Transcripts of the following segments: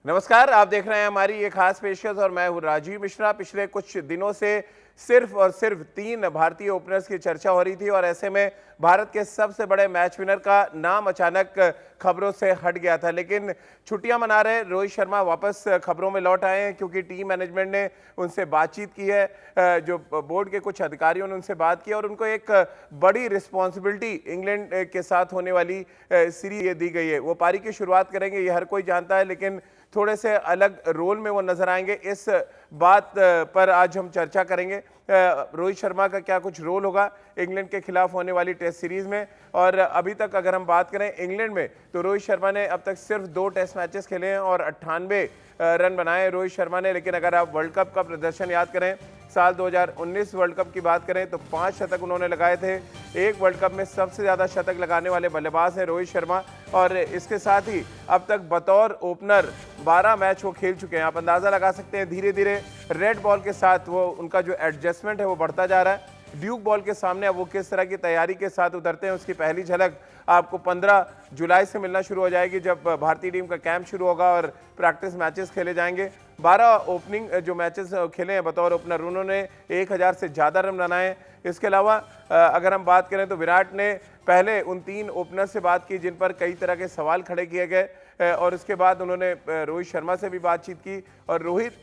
नमस्कार, आप देख रहे हैं हमारी ये खास पेशकश और मैं हूं राजीव मिश्रा। पिछले कुछ दिनों से सिर्फ और सिर्फ 3 भारतीय ओपनर्स की चर्चा हो रही थी और ऐसे में भारत के सबसे बड़े मैच विनर का नाम अचानक खबरों से हट गया था। लेकिन छुट्टियां मना रहे रोहित शर्मा वापस खबरों में लौट आए हैं क्योंकि टीम मैनेजमेंट ने उनसे बातचीत की है। जो बोर्ड के कुछ अधिकारियों ने उनसे बात की और उनको एक बड़ी रिस्पॉन्सिबिलिटी इंग्लैंड के साथ होने वाली सीरीज दी गई है। वो पारी की शुरुआत करेंगे, ये हर कोई जानता है, लेकिन थोड़े से अलग रोल में वो नजर आएंगे। इस बात पर आज हम चर्चा करेंगे। रोहित शर्मा का क्या कुछ रोल होगा इंग्लैंड के खिलाफ होने वाली टेस्ट सीरीज में। और अभी तक अगर हम बात करें इंग्लैंड में, तो रोहित शर्मा ने अब तक सिर्फ 2 टेस्ट मैचेस खेले हैं और 98 रन बनाए रोहित शर्मा ने। लेकिन अगर आप वर्ल्ड कप का प्रदर्शन याद करें, साल 2019 वर्ल्ड कप की बात करें तो 5 शतक उन्होंने लगाए थे। एक वर्ल्ड कप में सबसे ज्यादा शतक लगाने वाले बल्लेबाज हैं रोहित शर्मा। और इसके साथ ही अब तक बतौर ओपनर 12 मैच वो खेल चुके हैं। आप अंदाजा लगा सकते हैं धीरे धीरे रेड बॉल के साथ वो उनका जो एडजस्टमेंट है वो बढ़ता जा रहा है। ड्यूक बॉल के सामने अब वो किस तरह की तैयारी के साथ उतरते हैं उसकी पहली झलक आपको 15 जुलाई से मिलना शुरू हो जाएगी, जब भारतीय टीम का कैंप शुरू होगा और प्रैक्टिस मैचेस खेले जाएंगे। 12 ओपनिंग जो मैचेस खेले हैं बतौर ओपनर, उन्होंने 1000 से ज़्यादा रन बनाए। इसके अलावा अगर हम बात करें तो विराट ने पहले उन 3 ओपनर से बात की जिन पर कई तरह के सवाल खड़े किए गए और उसके बाद उन्होंने रोहित शर्मा से भी बातचीत की और रोहित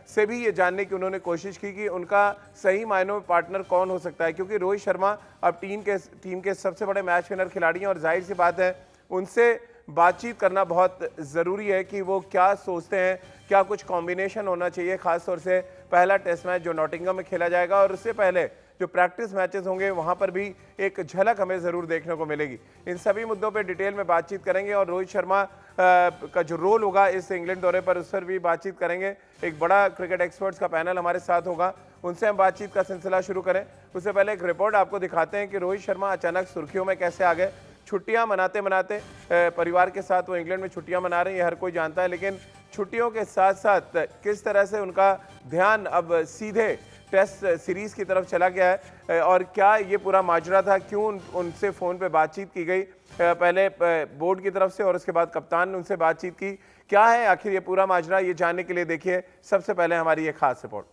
से भी ये जानने की उन्होंने कोशिश की कि उनका सही मायनों में पार्टनर कौन हो सकता है, क्योंकि रोहित शर्मा अब टीम के सबसे बड़े मैच विनर खिलाड़ी हैं और जाहिर सी बात है उनसे बातचीत करना बहुत ज़रूरी है कि वो क्या सोचते हैं, क्या कुछ कॉम्बिनेशन होना चाहिए। खासतौर से पहला टेस्ट मैच जो नॉटिंघम में खेला जाएगा और उससे पहले जो प्रैक्टिस मैचेस होंगे वहां पर भी एक झलक हमें ज़रूर देखने को मिलेगी। इन सभी मुद्दों पे डिटेल में बातचीत करेंगे और रोहित शर्मा का जो रोल होगा इस इंग्लैंड दौरे पर उस पर भी बातचीत करेंगे। एक बड़ा क्रिकेट एक्सपर्ट्स का पैनल हमारे साथ होगा, उनसे हम बातचीत का सिलसिला शुरू करें उससे पहले एक रिपोर्ट आपको दिखाते हैं कि रोहित शर्मा अचानक सुर्खियों में कैसे आ गए। छुट्टियां मनाते मनाते परिवार के साथ वो इंग्लैंड में छुट्टियां मना रहे हैं, ये हर कोई जानता है, लेकिन छुट्टियों के साथ साथ किस तरह से उनका ध्यान अब सीधे टेस्ट सीरीज की तरफ चला गया है और क्या ये पूरा माजरा था, क्यों उनसे फ़ोन पे बातचीत की गई पहले बोर्ड की तरफ से और उसके बाद कप्तान ने उनसे बातचीत की, क्या है आखिर ये पूरा माजरा, ये जानने के लिए देखिए सबसे पहले हमारी ये खास रिपोर्ट।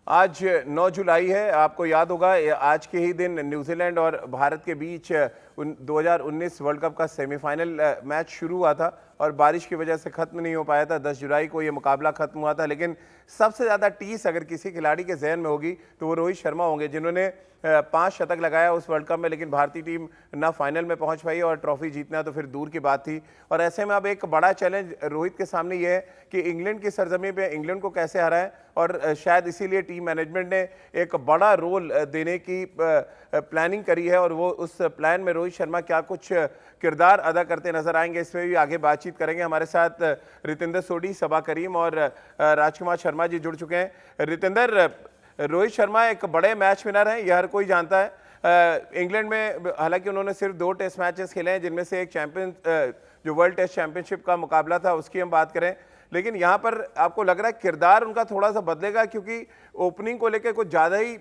आज 9 जुलाई है, आपको याद होगा आज के ही दिन न्यूजीलैंड और भारत के बीच 2019 वर्ल्ड कप का सेमीफाइनल मैच शुरू हुआ था और बारिश की वजह से खत्म नहीं हो पाया था। 10 जुलाई को ये मुकाबला खत्म हुआ था, लेकिन सबसे ज़्यादा टीस अगर किसी खिलाड़ी के जहन में होगी तो वो रोहित शर्मा होंगे, जिन्होंने 5 शतक लगाया उस वर्ल्ड कप में। लेकिन भारतीय टीम ना फाइनल में पहुंच पाई और ट्रॉफी जीतना तो फिर दूर की बात थी। और ऐसे में अब एक बड़ा चैलेंज रोहित के सामने ये है कि इंग्लैंड की सरजमी पे इंग्लैंड को कैसे हराएं और शायद इसीलिए टीम मैनेजमेंट ने एक बड़ा रोल देने की प्लानिंग करी है और वो उस प्लान में रोहित शर्मा क्या कुछ किरदार अदा करते नजर आएंगे, इसमें भी आगे बातचीत करेंगे। हमारे साथ रितेंद्र सोडी, सबा करीम और राजकुमार शर्मा जी जुड़ चुके हैं। रितेंद्र, रोहित शर्मा एक बड़े मैच विनर हैं, यह हर कोई जानता है। इंग्लैंड में हालांकि उन्होंने सिर्फ 2 टेस्ट मैचेस खेले हैं, जिनमें से एक जो वर्ल्ड टेस्ट चैंपियनशिप का मुकाबला था उसकी हम बात करें, लेकिन यहाँ पर आपको लग रहा है किरदार उनका थोड़ा सा बदलेगा क्योंकि ओपनिंग को लेकर कुछ ज़्यादा ही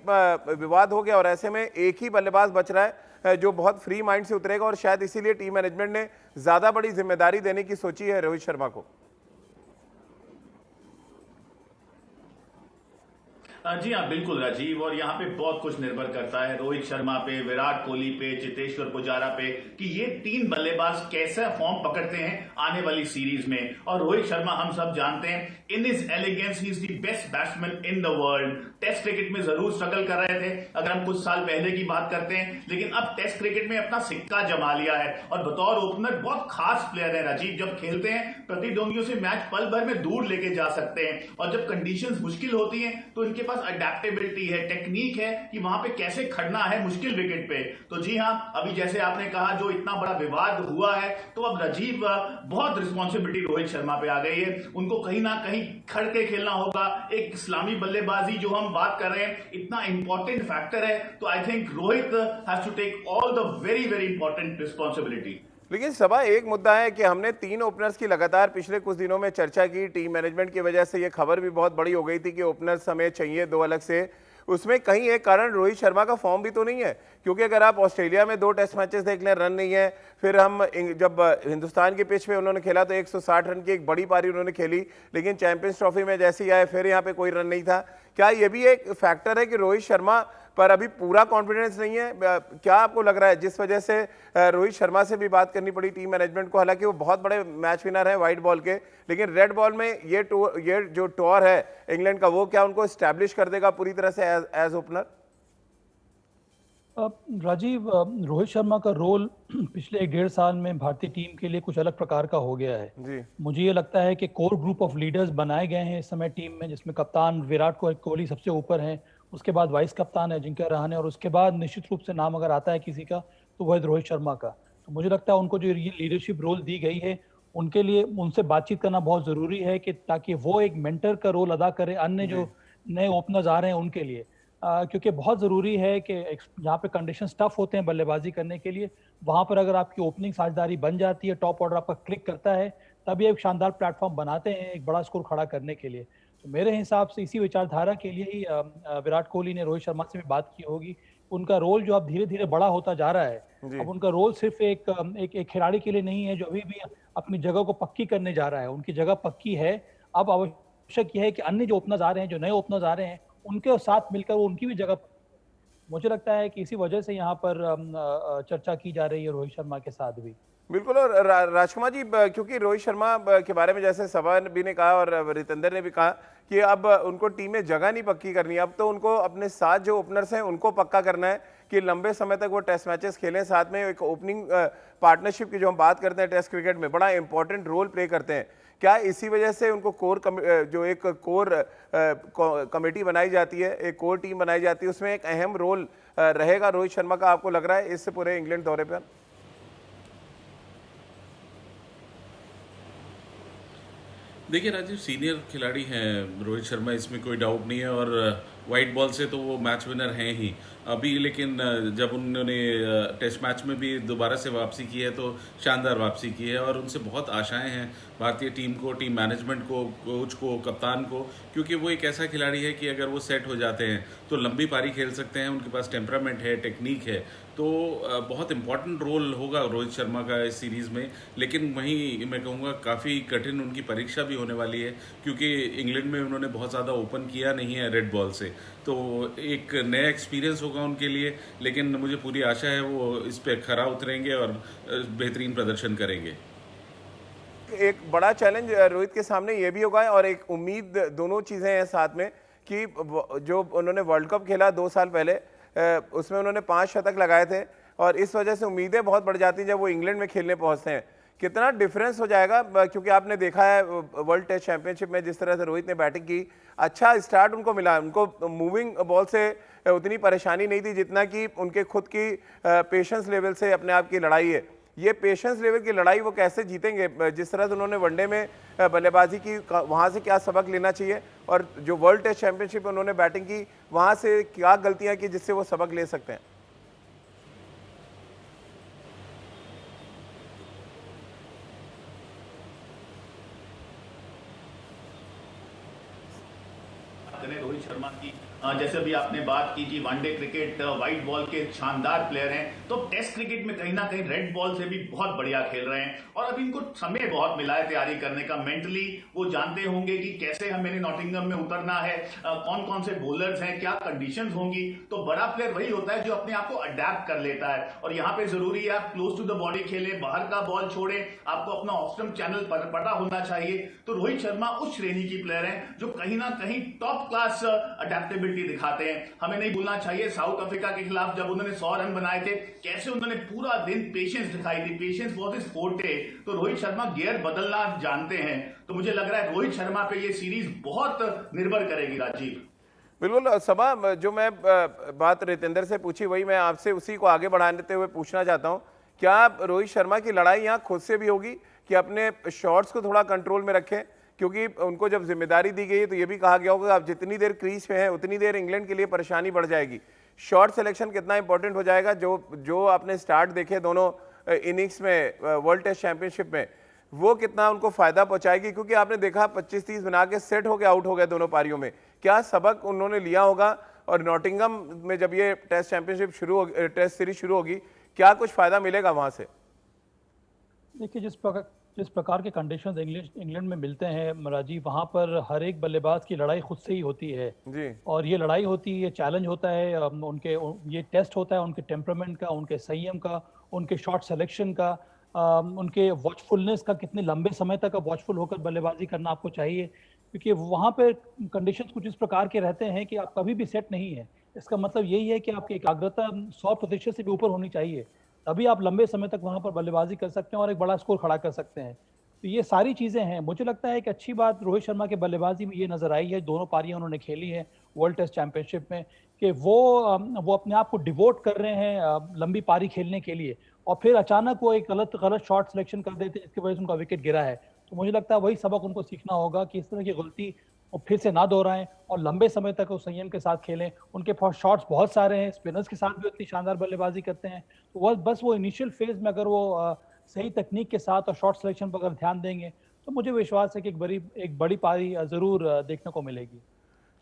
विवाद हो गया और ऐसे में एक ही बल्लेबाज बच रहा है जो बहुत फ्री माइंड से उतरेगा और शायद इसीलिए टीम मैनेजमेंट ने ज़्यादा बड़ी जिम्मेदारी देने की सोची है रोहित शर्मा को। जी हाँ, बिल्कुल राजीव, और यहाँ पे बहुत कुछ निर्भर करता है रोहित शर्मा पे, विराट कोहली पे, चेतेश्वर पुजारा पे कि ये 3 बल्लेबाज कैसा फॉर्म पकड़ते हैं आने वाली सीरीज में। और रोहित शर्मा हम सब जानते हैं, in his elegance he is the best batsman in the world. Test cricket में जरूर स्ट्रगल कर रहे थे अगर हम कुछ साल पहले की बात करते हैं, लेकिन अब टेस्ट क्रिकेट में अपना सिक्का जमा लिया है और बतौर ओपनर बहुत खास प्लेयर है राजीव। जब खेलते हैं प्रतिद्वंदियों से मैच पल भर में दूर लेके जा सकते हैं और जब कंडीशंस मुश्किल होती हैं तो इनके पास अडेप्टेबिलिटी है, टेक्निक है कि वहां पे कैसे खड़ना है मुश्किल विकेट पे। तो जी हाँ, अभी जैसे आपने कहा जो इतना बड़ा विवाद हुआ है, तो अब राजीव बहुत रिस्पॉन्सिबिलिटी रोहित शर्मा पे आ गई है। उनको कहीं ना कहीं खड़ के खेलना होगा। एक इस्लामी बल्लेबाजी जो हम बात कर रहे हैं इतना इंपॉर्टेंट फैक्टर है, तो I think Rohit has to take all the very very important responsibility. लेकिन सभा एक मुद्दा है कि हमने 3 ओपनर्स की लगातार पिछले कुछ दिनों में चर्चा की, टीम मैनेजमेंट की वजह से ये खबर भी बहुत बड़ी हो गई थी कि ओपनर्स हमें चाहिए 2 अलग से। उसमें कहीं एक कारण रोहित शर्मा का फॉर्म भी तो नहीं है, क्योंकि अगर आप ऑस्ट्रेलिया में 2 टेस्ट मैचेस देख लें, रन नहीं है। फिर हम जब हिंदुस्तान की पिच पे उन्होंने खेला तो 160 रन की एक बड़ी पारी उन्होंने खेली, लेकिन चैंपियंस ट्रॉफी में जैसे ही आए फिर यहाँ पे कोई रन नहीं था। क्या ये भी एक फैक्टर है कि रोहित शर्मा पर अभी पूरा कॉन्फिडेंस नहीं है? क्या आपको लग रहा है जिस वजह से रोहित शर्मा से भी बात करनी पड़ी टीम मैनेजमेंट को? हालांकि वो बहुत बड़े मैच विनर हैं वाइट बॉल के, लेकिन रेड बॉल में ये जो टॉर है इंग्लैंड का, वो क्या उनको स्टैब्लिश कर देगा पूरी तरह से एज ओपनर? राजीव, रोहित शर्मा का रोल पिछले 1.5 साल में भारतीय टीम के लिए कुछ अलग प्रकार का हो गया है जी। मुझे ये लगता है कि कोर ग्रुप ऑफ लीडर्स बनाए गए हैं इस समय टीम में, जिसमें कप्तान विराट कोहली सबसे ऊपर हैं, उसके बाद वाइस कप्तान है अजिंक्य रहाणे, और उसके बाद निश्चित रूप से नाम अगर आता है किसी का तो वह रोहित शर्मा का। तो मुझे लगता है उनको जो ये लीडरशिप रोल दी गई है, उनके लिए उनसे बातचीत करना बहुत ज़रूरी है कि ताकि वो एक मेंटर का रोल अदा करे अन्य जो नए ओपनर्स आ रहे हैं उनके लिए। क्योंकि बहुत ज़रूरी है कि जहाँ पे कंडीशन टफ होते हैं बल्लेबाजी करने के लिए, वहाँ पर अगर आपकी ओपनिंग साझेदारी बन जाती है, टॉप ऑर्डर आपका क्लिक करता है, तब ये एक शानदार प्लेटफॉर्म बनाते हैं एक बड़ा स्कोर खड़ा करने के लिए। तो मेरे हिसाब से इसी विचारधारा के लिए ही विराट कोहली ने रोहित शर्मा से भी बात की होगी। उनका रोल जो अब धीरे धीरे बड़ा होता जा रहा है, अब उनका रोल सिर्फ एक खिलाड़ी के लिए नहीं है जो अभी भी अपनी जगह को पक्की करने जा रहा है। उनकी जगह पक्की है, अब आवश्यक यह है कि अन्य जो ओपनर्स आ रहे हैं, जो नए ओपनर्स आ रहे हैं, उनके साथ मिलकर वो उनकी भी जगह। मुझे लगता है कि इसी वजह से यहाँ पर चर्चा की जा रही है रोहित शर्मा के साथ भी। बिल्कुल। और राजकुमार जी, क्योंकि रोहित शर्मा के बारे में जैसे सबा भी ने कहा और रितेंद्र ने भी कहा कि अब उनको टीम में जगह नहीं पक्की करनी, अब तो उनको अपने साथ जो ओपनर्स हैं उनको पक्का करना है कि लंबे समय तक वो टेस्ट मैचेस खेलें साथ में। एक ओपनिंग पार्टनरशिप की जो हम बात करते हैं टेस्ट क्रिकेट में, बड़ा इंपॉर्टेंट रोल प्ले करते हैं। क्या इसी वजह से उनको जो एक कोर कमेटी बनाई जाती है, एक कोर टीम बनाई जाती है, उसमें एक अहम रोल रहेगा रोहित शर्मा का, आपको लग रहा है इस पूरे इंग्लैंड दौरे पर? देखिए राजीव, सीनियर खिलाड़ी हैं रोहित शर्मा, इसमें कोई डाउट नहीं है, और वाइट बॉल से तो वो मैच विनर हैं ही अभी। लेकिन जब उन्होंने टेस्ट मैच में भी दोबारा से वापसी की है तो शानदार वापसी की है, और उनसे बहुत आशाएं हैं भारतीय टीम को, टीम मैनेजमेंट को, कोच को, कप्तान को, क्योंकि वो एक ऐसा खिलाड़ी है कि अगर वो सेट हो जाते हैं तो लंबी पारी खेल सकते हैं। उनके पास टेम्परामेंट है, टेक्निक है, तो बहुत इंपॉर्टेंट रोल होगा रोहित शर्मा का इस सीरीज़ में। लेकिन वहीं मैं कहूँगा काफ़ी कठिन उनकी परीक्षा भी होने वाली है, क्योंकि इंग्लैंड में उन्होंने बहुत ज़्यादा ओपन किया नहीं है रेड बॉल से, तो एक नया एक्सपीरियंस होगा उनके लिए। लेकिन मुझे पूरी आशा है वो इस पर खरा उतरेंगे और बेहतरीन प्रदर्शन करेंगे। एक बड़ा चैलेंज रोहित के सामने ये भी होगा और एक उम्मीद, दोनों चीज़ें हैं साथ में, कि जो उन्होंने वर्ल्ड कप खेला 2 साल पहले, उसमें उन्होंने 5 शतक लगाए थे, और इस वजह से उम्मीदें बहुत बढ़ जाती हैं जब वो इंग्लैंड में खेलने पहुंचते हैं। कितना डिफरेंस हो जाएगा, क्योंकि आपने देखा है वर्ल्ड टेस्ट चैंपियनशिप में जिस तरह से रोहित ने बैटिंग की, अच्छा स्टार्ट उनको मिला, उनको मूविंग बॉल से उतनी परेशानी नहीं थी जितना कि उनके खुद की पेशेंस लेवल से अपने आप की लड़ाई है। ये पेशेंस लेवल की लड़ाई वो कैसे जीतेंगे? जिस तरह से उन्होंने वनडे में बल्लेबाजी की, वहाँ से क्या सबक लेना चाहिए, और जो वर्ल्ड टेस्ट चैंपियनशिप में उन्होंने बैटिंग की, वहाँ से क्या गलतियाँ की जिससे वो सबक ले सकते हैं? रोहित शर्मा की, जैसे अभी आपने बात की कि वनडे क्रिकेट व्हाइट बॉल के शानदार प्लेयर हैं, तो टेस्ट क्रिकेट में कहीं ना कहीं रेड बॉल से भी बहुत बढ़िया खेल रहे हैं, और अभी इनको समय बहुत मिला है तैयारी करने का। मेंटली वो जानते होंगे कि कैसे हमें नॉटिंघम में उतरना है, कौन कौन से बॉलर्स हैं, क्या कंडीशंस होंगी। तो बड़ा प्लेयर वही होता है जो अपने आप को अडेप्ट कर लेता है, और यहाँ पे जरूरी है आप क्लोज टू द बॉडी खेलें, बाहर का बॉल छोड़ें, आपको अपना ऑफ चैनल पता होना चाहिए। तो रोहित शर्मा उस श्रेणी की प्लेयर हैं जो कहीं ना कहीं टॉप क्लास अडेप्टेबिलिटी दिखाते हैं। हमें नहीं भूलना चाहिए साउथ अफ्रीका के खिलाफ जब उन्होंने 100 रन बनाए थे, कैसे उन्होंने पूरा दिन पेशेंस दिखाई थी, पेशेंस वाज हिज फोर्टे। तो रोहित शर्मा गियर बदलना जानते हैं, तो मुझे लग रहा है रोहित शर्मा पे ये सीरीज बहुत निर्भर करेगी राजीव। बिल्कुल सबा, जो मैं बात रितेंद्र से पूछी वही मैं आपसे उसी को आगे बढ़ाते हुए पूछना चाहता हूं, क्या रोहित शर्मा की लड़ाई यहां खुद से भी होगी कि अपने शॉट्स को थोड़ा कंट्रोल में रखें? क्योंकि उनको जब जिम्मेदारी दी गई है तो ये भी कहा गया होगा आप जितनी देर क्रीज पे हैं उतनी देर इंग्लैंड के लिए परेशानी बढ़ जाएगी। शॉट सिलेक्शन कितना इंपॉर्टेंट हो जाएगा? जो आपने स्टार्ट देखे दोनों इनिंग्स में वर्ल्ड टेस्ट चैंपियनशिप में, वो कितना उनको फायदा पहुंचाएगी? क्योंकि आपने देखा 25-30 बना के सेट होकर आउट हो गए दोनों पारियों में। क्या सबक उन्होंने लिया होगा और नॉटिंघम में जब ये टेस्ट सीरीज शुरू होगी, क्या कुछ फायदा मिलेगा वहां से? देखिए, जिस प्रकार के कंडीशंस इंग्लैंड में मिलते हैं राजीव, वहाँ पर हर एक बल्लेबाज की लड़ाई खुद से ही होती है। जी। और ये लड़ाई होती है, ये चैलेंज होता है, ये टेस्ट होता है उनके टेम्परामेंट का, उनके संयम का, उनके शॉट सिलेक्शन का, उनके वॉचफुलनेस का, कितने लंबे समय तक आप वॉचफुल होकर बल्लेबाजी करना आपको चाहिए, क्योंकि वहाँ पे कंडीशंस कुछ इस प्रकार के रहते हैं कि आप कभी भी सेट नहीं है। इसका मतलब यही है कि आपकी एकाग्रता 100% से भी ऊपर होनी चाहिए, तभी आप लंबे समय तक वहां पर बल्लेबाजी कर सकते हैं और एक बड़ा स्कोर खड़ा कर सकते हैं। तो ये सारी चीजें हैं। मुझे लगता है कि अच्छी बात रोहित शर्मा के बल्लेबाजी में ये नजर आई है, दोनों पारियां उन्होंने खेली है वर्ल्ड टेस्ट चैंपियनशिप में, कि वो अपने आप को डिवोट कर रहे हैं लंबी पारी खेलने के लिए, और फिर अचानक वो एक गलत शॉट सिलेक्शन कर देते हैं जिसकी वजह से उनका विकेट गिरा है। तो मुझे लगता है वही सबक उनको सीखना होगा कि इस तरह की गलती और फिर से ना दोहराएं और लंबे समय तक उस संयम के साथ खेलें। उनके पास शॉट्स बहुत सारे हैं, स्पिनर्स के साथ भी उतनी शानदार बल्लेबाजी करते हैं। तो बस वो इनिशियल फेज में अगर वो सही तकनीक के साथ और शॉट सिलेक्शन पर अगर ध्यान देंगे तो मुझे विश्वास है कि एक बड़ी पारी जरूर देखने को मिलेगी।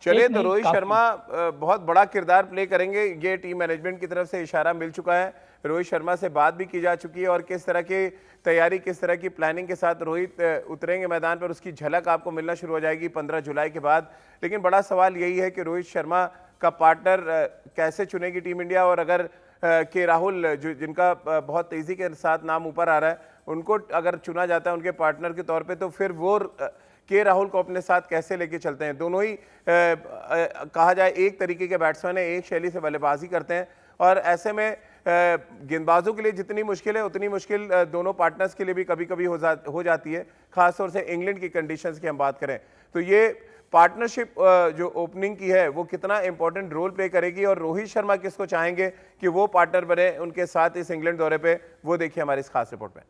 चलिए, तो रोहित शर्मा बहुत बड़ा किरदार प्ले करेंगे, ये टीम मैनेजमेंट की तरफ से इशारा मिल चुका है। रोहित शर्मा से बात भी की जा चुकी है और किस तरह की तैयारी, किस तरह की प्लानिंग के साथ रोहित उतरेंगे मैदान पर, उसकी झलक आपको मिलना शुरू हो जाएगी 15 जुलाई के बाद। लेकिन बड़ा सवाल यही है कि रोहित शर्मा का पार्टनर कैसे चुनेगी टीम इंडिया, और अगर के राहुल जिनका बहुत तेजी के साथ नाम ऊपर आ रहा है, उनको अगर चुना जाता है उनके पार्टनर के तौर पे, तो फिर वो के राहुल को अपने साथ कैसे लेके चलते हैं? दोनों ही कहा जाए एक तरीके के बैट्समैन है, एक शैली से बल्लेबाजी करते हैं, और ऐसे में गेंदबाजों के लिए जितनी मुश्किल है उतनी मुश्किल दोनों पार्टनर्स के लिए भी कभी कभी हो जाती है, खासतौर से इंग्लैंड की कंडीशंस की हम बात करें तो ये पार्टनरशिप जो ओपनिंग की है वो कितना इंपॉर्टेंट रोल प्ले करेगी, और रोहित शर्मा किसको चाहेंगे कि वो पार्टनर बने उनके साथ इस इंग्लैंड दौरे पे, वो देखिए हमारी इस खास रिपोर्ट में।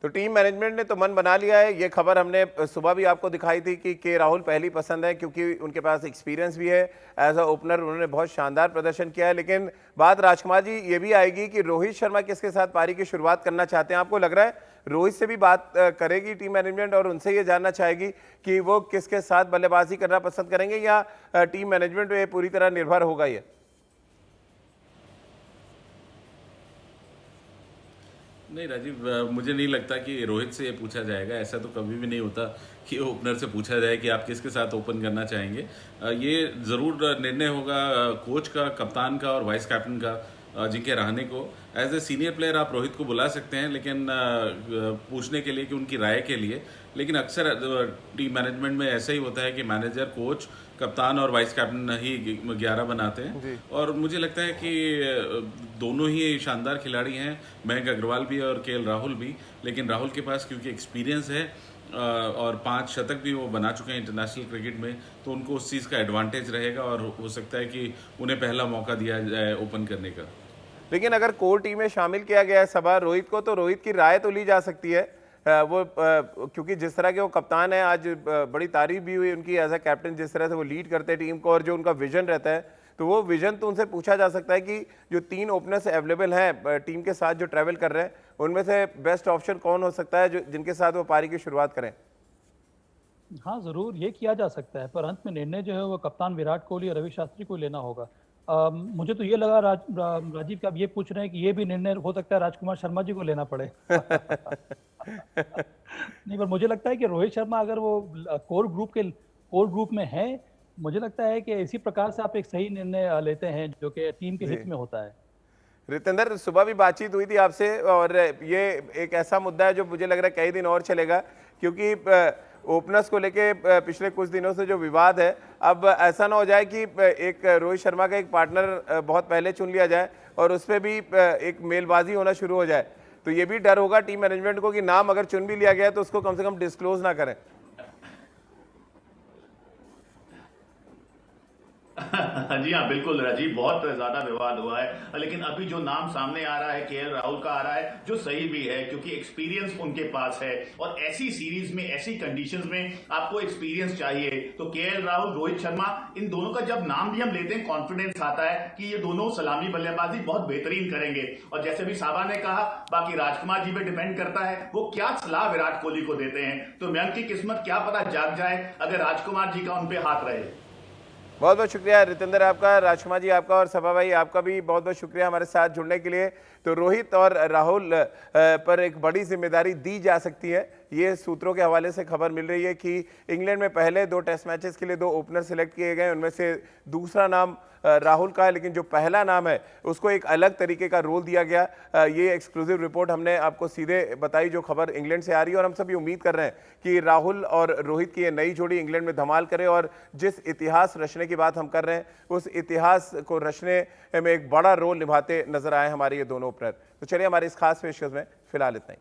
तो टीम मैनेजमेंट ने तो मन बना लिया है। ये खबर हमने सुबह भी आपको दिखाई थी कि के राहुल पहली पसंद है, क्योंकि उनके पास एक्सपीरियंस भी है, एज अ ओपनर उन्होंने बहुत शानदार प्रदर्शन किया है। लेकिन बात राजकुमार जी ये भी आएगी कि रोहित शर्मा किसके साथ पारी की शुरुआत करना चाहते हैं। आपको लग रहा है रोहित से भी बात करेगी टीम मैनेजमेंट और उनसे ये जानना चाहेगी कि वो किसके साथ बल्लेबाजी करना पसंद करेंगे, या टीम मैनेजमेंट पे पूरी तरह निर्भर होगा ये? नहीं राजीव, मुझे नहीं लगता कि रोहित से ये पूछा जाएगा। ऐसा तो कभी भी नहीं होता कि ओपनर से पूछा जाए कि आप किसके साथ ओपन करना चाहेंगे। ये ज़रूर निर्णय होगा कोच का, कप्तान का और वाइस कैप्टन का, अजिंक्य रहाणे को। एज ए सीनियर प्लेयर आप रोहित को बुला सकते हैं, लेकिन पूछने के लिए कि उनकी राय के लिए। लेकिन अक्सर टीम मैनेजमेंट में ऐसा ही होता है कि मैनेजर, कोच, कप्तान और वाइस कैप्टन ही 11 बनाते हैं। और मुझे लगता है कि दोनों ही शानदार खिलाड़ी हैं, मयंक अग्रवाल भी और केएल राहुल भी। लेकिन राहुल के पास क्योंकि एक्सपीरियंस है और 5 शतक भी वो बना चुके हैं इंटरनेशनल क्रिकेट में, तो उनको उस चीज़ का एडवांटेज रहेगा और हो सकता है कि उन्हें पहला मौका दिया जाए ओपन करने का। लेकिन अगर कोर टीम में शामिल किया गया है सबा रोहित को, तो रोहित की राय तो ली जा सकती है। क्योंकि जिस तरह के वो कप्तान है, आज बड़ी तारीफ भी हुई उनकी एज अ कैप्टन, जिस तरह से वो लीड करते हैं टीम को और जो उनका विजन रहता है, तो वो विजन तो उनसे पूछा जा सकता है कि जो 3 ओपनर्स अवेलेबल हैं टीम के साथ जो ट्रैवल कर रहे हैं, उनमें से बेस्ट ऑप्शन कौन हो सकता है जो जिनके साथ वो पारी की शुरुआत करें? हाँ, ज़रूर ये किया जा सकता है, पर अंत में निर्णय जो है वो कप्तान विराट कोहली और रवि शास्त्री को लेना होगा। मुझे तो ये लगा राजीव कि आप ये पूछ रहे हैं कि ये भी निर्णय हो सकता है राजकुमार शर्मा जी को लेना पड़े। नहीं, पर मुझे लगता है कि रोहित शर्मा अगर वो कोर ग्रुप में है, मुझे लगता है कि इसी प्रकार से आप एक सही निर्णय लेते हैं जो कि टीम के हित में होता है। रितेंद्र, सुबह भी बातचीत हुई थी आपसे, और ये एक ऐसा मुद्दा है जो मुझे लग रहा है कई दिन और चलेगा, क्योंकि ओपनर्स को लेके पिछले कुछ दिनों से जो विवाद है, अब ऐसा ना हो जाए कि एक रोहित शर्मा का एक पार्टनर बहुत पहले चुन लिया जाए और उस पर भी एक मेलबाजी होना शुरू हो जाए। तो ये भी डर होगा टीम मैनेजमेंट को कि नाम अगर चुन भी लिया गया तो उसको कम से कम डिस्क्लोज ना करें। जी हाँ, बिल्कुल राजीव, बहुत ज्यादा विवाद हुआ है, लेकिन अभी जो नाम सामने आ रहा है केएल राहुल का आ रहा है, जो सही भी है क्योंकि एक्सपीरियंस उनके पास है, और ऐसी सीरीज में, ऐसी कंडीशंस में आपको एक्सपीरियंस चाहिए। तो केएल राहुल, रोहित शर्मा, इन दोनों का जब नाम भी हम लेते हैं, कॉन्फिडेंस आता है कि ये दोनों सलामी बल्लेबाजी बहुत बेहतरीन करेंगे। और जैसे भी साबा ने कहा, बाकी राजकुमार जी पे डिपेंड करता है वो क्या सलाह विराट कोहली को देते हैं। तो मयंक की किस्मत क्या पता जाग जाए अगर राजकुमार जी का उन पे हाथ रहे। बहुत बहुत शुक्रिया रितेंद्र आपका, राजकुमार जी आपका, और सभा भाई आपका भी बहुत बहुत शुक्रिया हमारे साथ जुड़ने के लिए। तो रोहित और राहुल पर एक बड़ी जिम्मेदारी दी जा सकती है। ये सूत्रों के हवाले से खबर मिल रही है कि इंग्लैंड में पहले 2 टेस्ट मैचेस के लिए 2 ओपनर सिलेक्ट किए गए, उनमें से दूसरा नाम राहुल का है, लेकिन जो पहला नाम है उसको एक अलग तरीके का रोल दिया गया। ये एक्सक्लूसिव रिपोर्ट हमने आपको सीधे बताई, जो खबर इंग्लैंड से आ रही है, और हम सभी उम्मीद कर रहे हैं कि राहुल और रोहित की ये नई जोड़ी इंग्लैंड में धमाल करे और जिस इतिहास रचने की बात हम कर रहे हैं उस इतिहास को रचने में एक बड़ा रोल निभाते नजर आए हमारे ये दोनों ओपनर। तो चलिए हमारी इस खास पेशकश में फिलहाल इतना ही।